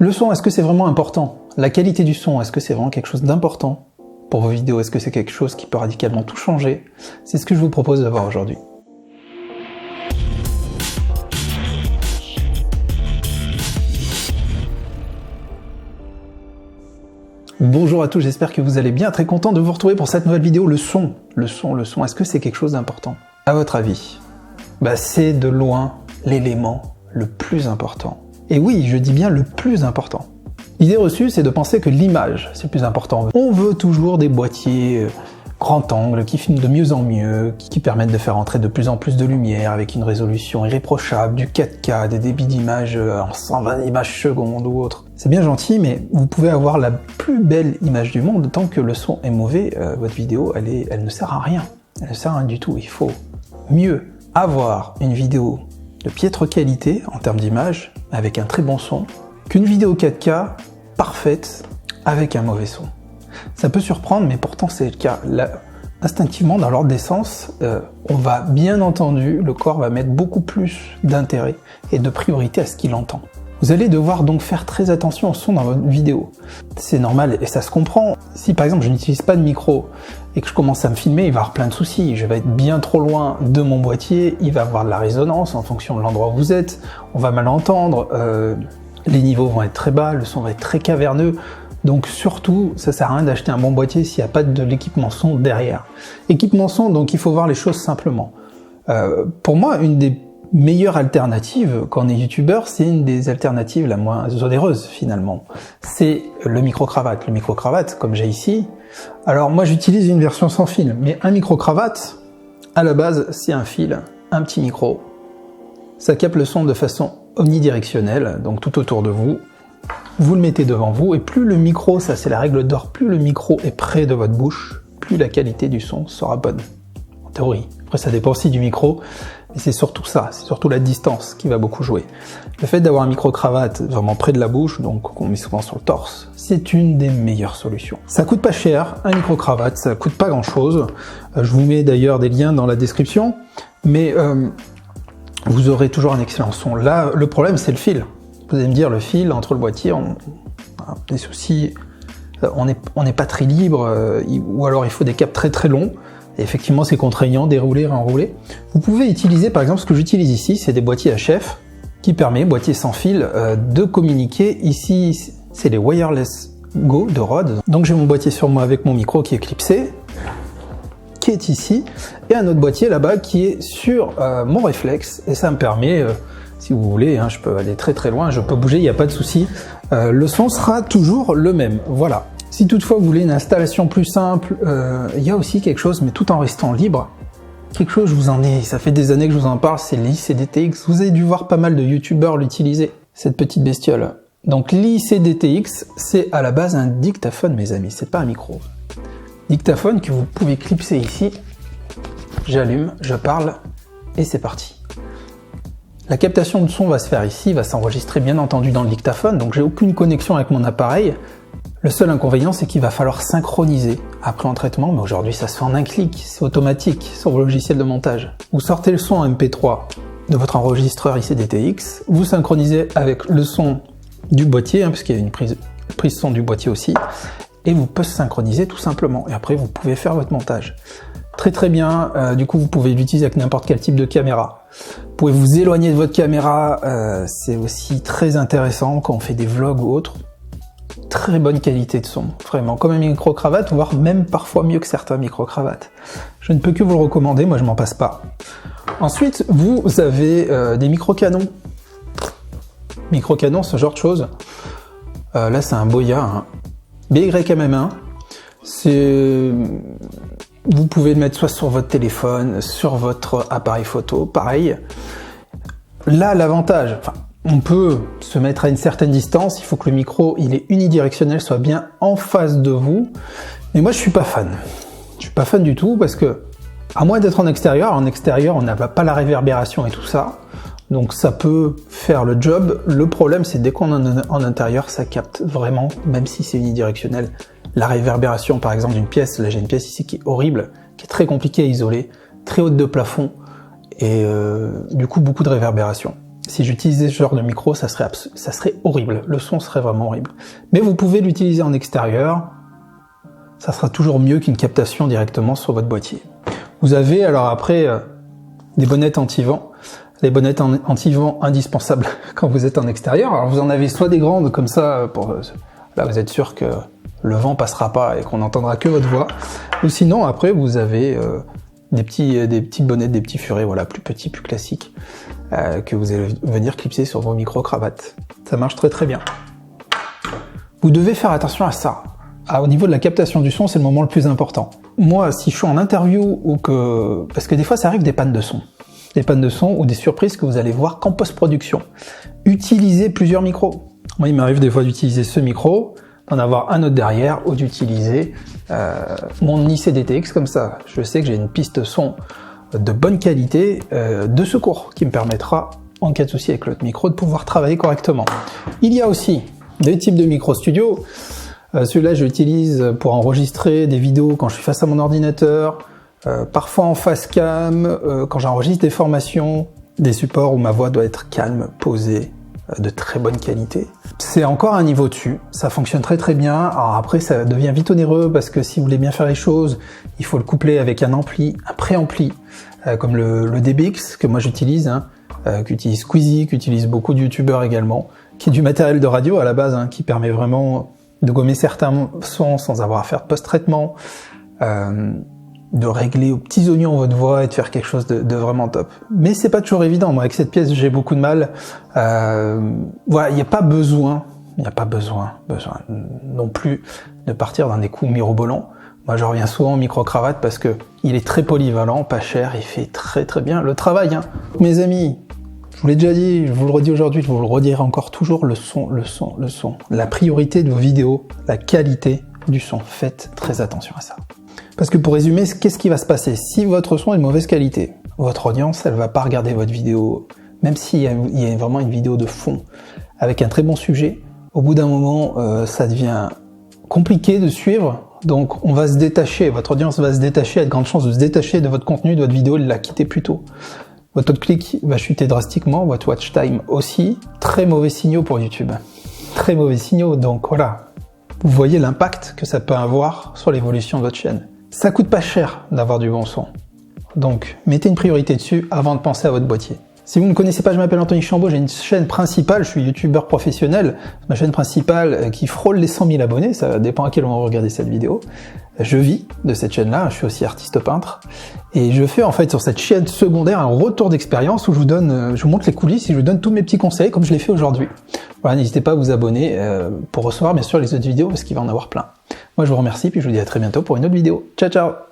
Le son, est-ce que c'est vraiment important? La qualité du son, est-ce que c'est vraiment quelque chose d'important pour vos vidéos? Est-ce que c'est quelque chose qui peut radicalement tout changer? C'est ce que je vous propose de voir aujourd'hui. Bonjour à tous, j'espère que vous allez bien, très content de vous retrouver pour cette nouvelle vidéo. Le son, est-ce que c'est quelque chose d'important? À votre avis? C'est de loin l'élément le plus important. Et oui, je dis bien le plus important. L'idée reçue, c'est de penser que l'image, c'est le plus important. On veut toujours des boîtiers grand angle, qui filment de mieux en mieux, qui permettent de faire entrer de plus en plus de lumière avec une résolution irréprochable, du 4K, des débits d'image en 120 images secondes ou autre. C'est bien gentil, mais vous pouvez avoir la plus belle image du monde, tant que le son est mauvais, votre vidéo, elle ne sert à rien. Elle ne sert à rien du tout. Il faut mieux avoir une vidéo de piètre qualité en termes d'image, avec un très bon son, qu'une vidéo 4K parfaite avec un mauvais son. Ça peut surprendre, mais pourtant c'est le cas. Instinctivement, dans l'ordre des sens, on va, bien entendu, le corps va mettre beaucoup plus d'intérêt et de priorité à ce qu'il entend. Vous allez devoir donc faire très attention au son dans votre vidéo. C'est normal et ça se comprend. Si par exemple je n'utilise pas de micro et que je commence à me filmer, il va y avoir plein de soucis. Je vais être bien trop loin de mon boîtier, il va avoir de la résonance en fonction de l'endroit où vous êtes, on va mal entendre, les niveaux vont être très bas, le son va être très caverneux. Donc surtout, ça sert à rien d'acheter un bon boîtier s'il n'y a pas de l'équipement son derrière. Équipement son, donc il faut voir les choses simplement. Pour moi, une des meilleure alternative quand on est youtubeur, c'est une des alternatives la moins onéreuse finalement. C'est le micro-cravate. Le micro-cravate, comme j'ai ici. Alors moi j'utilise une version sans fil, mais un micro-cravate, à la base, c'est un fil, un petit micro. Ça capte le son de façon omnidirectionnelle, donc tout autour de vous. Vous le mettez devant vous, et plus le micro, ça c'est la règle d'or, plus le micro est près de votre bouche, plus la qualité du son sera bonne. En théorie. Après ça dépend aussi du micro, mais c'est surtout ça, c'est surtout la distance qui va beaucoup jouer. Le fait d'avoir un micro-cravate vraiment près de la bouche, donc qu'on met souvent sur le torse, c'est une des meilleures solutions. Ça coûte pas cher, un micro-cravate, ça coûte pas grand chose. Je vous mets d'ailleurs des liens dans la description, mais vous aurez toujours un excellent son. Là, le problème c'est le fil. Vous allez me dire, le fil entre le boîtier, on a des soucis, on n'est pas très libre, ou alors il faut des câbles très très longs. Et effectivement, c'est contraignant, dérouler, réenrouler. Vous pouvez utiliser, par exemple, ce que j'utilise ici, c'est des boîtiers HF qui permet, boîtier sans fil, de communiquer. Ici, c'est les Wireless Go de Rode. Donc j'ai mon boîtier sur moi avec mon micro qui est clipsé, qui est ici, et un autre boîtier là-bas qui est sur mon réflexe. Et ça me permet, si vous voulez, je peux aller très très loin, je peux bouger, il n'y a pas de souci. Le son sera toujours le même, voilà. Si toutefois vous voulez une installation plus simple, il y a aussi quelque chose, mais tout en restant libre. Quelque chose, ça fait des années que je vous en parle, c'est l'IC-DTX. Vous avez dû voir pas mal de youtubeurs l'utiliser, cette petite bestiole. Donc l'IC-DTX, c'est à la base un dictaphone, mes amis, c'est pas un micro. Dictaphone que vous pouvez clipser ici. J'allume, je parle, et c'est parti. La captation de son va se faire ici, va s'enregistrer bien entendu dans le dictaphone, donc j'ai aucune connexion avec mon appareil. Le seul inconvénient, c'est qu'il va falloir synchroniser après en traitement, mais aujourd'hui ça se fait en un clic, c'est automatique sur vos logiciels de montage. Vous sortez le son en MP3 de votre enregistreur IC-DTX, vous synchronisez avec le son du boîtier, puisqu'il y a une prise son du boîtier aussi, et vous pouvez synchroniser tout simplement, et après vous pouvez faire votre montage. Très très bien, du coup vous pouvez l'utiliser avec n'importe quel type de caméra. Vous pouvez vous éloigner de votre caméra, c'est aussi très intéressant quand on fait des vlogs ou autre. Très bonne qualité de son, vraiment, comme un micro-cravate, voire même parfois mieux que certains micro-cravates. Je ne peux que vous le recommander, moi je m'en passe pas. Ensuite, vous avez des micro-canons. Micro-canons, ce genre de choses. Là c'est un Boya, BYM1. Vous pouvez le mettre soit sur votre téléphone, sur votre appareil photo, pareil. Là, l'avantage, on peut se mettre à une certaine distance, il faut que le micro, il est unidirectionnel, soit bien en face de vous. Mais moi, je suis pas fan. Je suis pas fan du tout parce que, à moins d'être en extérieur, on n'a pas la réverbération et tout ça. Donc ça peut faire le job. Le problème, c'est dès qu'on est en intérieur, ça capte vraiment, même si c'est unidirectionnel. La réverbération, par exemple, d'une pièce, là j'ai une pièce ici qui est horrible, qui est très compliquée à isoler, très haute de plafond, et du coup beaucoup de réverbération. Si j'utilisais ce genre de micro, ça serait horrible. Le son serait vraiment horrible. Mais vous pouvez l'utiliser en extérieur. Ça sera toujours mieux qu'une captation directement sur votre boîtier. Vous avez alors après des bonnettes anti-vent. Les bonnettes anti-vent indispensables quand vous êtes en extérieur. Alors vous en avez soit des grandes comme ça, là vous êtes sûr que le vent passera pas et qu'on n'entendra que votre voix. Ou sinon après vous avez des petites bonnettes, des petits furets, voilà, plus petits, plus classiques, que vous allez venir clipser sur vos micro-cravates. Ça marche très très bien. Vous devez faire attention à ça. Au niveau de la captation du son, c'est le moment le plus important. Moi, si je suis en interview ou que... Parce que des fois, ça arrive des pannes de son. Des pannes de son ou des surprises que vous allez voir qu'en post-production. Utilisez plusieurs micros. Moi, il m'arrive des fois d'utiliser ce micro, d'en avoir un autre derrière, ou d'utiliser mon IC-DTX comme ça. Je sais que j'ai une piste son de bonne qualité de secours qui me permettra, en cas de souci avec l'autre micro, de pouvoir travailler correctement. Il y a aussi des types de micro studio. Celui-là, je l'utilise pour enregistrer des vidéos quand je suis face à mon ordinateur, parfois en face cam, quand j'enregistre des formations, des supports où ma voix doit être calme, posée, de très bonne qualité. C'est encore un niveau dessus, ça fonctionne très très bien. Alors après, ça devient vite onéreux parce que si vous voulez bien faire les choses, il faut le coupler avec un ampli, un préampli, comme le DBX que moi j'utilise, qu'utilise Squeezie, qu'utilise beaucoup de youtubeurs également, qui est du matériel de radio à la base, qui permet vraiment de gommer certains sons sans avoir à faire de post-traitement, de régler aux petits oignons votre voix et de faire quelque chose de vraiment top. Mais c'est pas toujours évident. Moi, avec cette pièce, j'ai beaucoup de mal. Voilà, il n'y a pas besoin non plus de partir dans des coups mirobolants. Moi, je reviens souvent au micro-cravate parce que il est très polyvalent, pas cher, il fait très très bien le travail. Mes amis, je vous l'ai déjà dit, je vous le redis aujourd'hui, je vous le redirai encore toujours, le son. La priorité de vos vidéos, la qualité du son. Faites très attention à ça. Parce que pour résumer, qu'est-ce qui va se passer? Si votre son est de mauvaise qualité, votre audience, elle va pas regarder votre vidéo, même s'il y a vraiment une vidéo de fond avec un très bon sujet, au bout d'un moment, ça devient compliqué de suivre, donc on va se détacher, votre audience va se détacher, a de grandes chances de se détacher de votre contenu, de votre vidéo, de la quitter plus tôt. Votre taux de clic va chuter drastiquement, votre watch time aussi. Très mauvais signaux pour YouTube. Très mauvais signaux, donc voilà. Vous voyez l'impact que ça peut avoir sur l'évolution de votre chaîne. Ça coûte pas cher d'avoir du bon son. Donc, mettez une priorité dessus avant de penser à votre boîtier. Si vous ne me connaissez pas, je m'appelle Anthony Chambaud, j'ai une chaîne principale, je suis youtubeur professionnel, ma chaîne principale qui frôle les 100 000 abonnés, ça dépend à quel moment vous regardez cette vidéo. Je vis de cette chaîne-là, je suis aussi artiste peintre, et je fais en fait sur cette chaîne secondaire un retour d'expérience où je vous montre les coulisses et je vous donne tous mes petits conseils comme je l'ai fait aujourd'hui. Voilà, n'hésitez pas à vous abonner pour recevoir bien sûr les autres vidéos parce qu'il va en avoir plein. Moi je vous remercie, puis je vous dis à très bientôt pour une autre vidéo. Ciao ciao!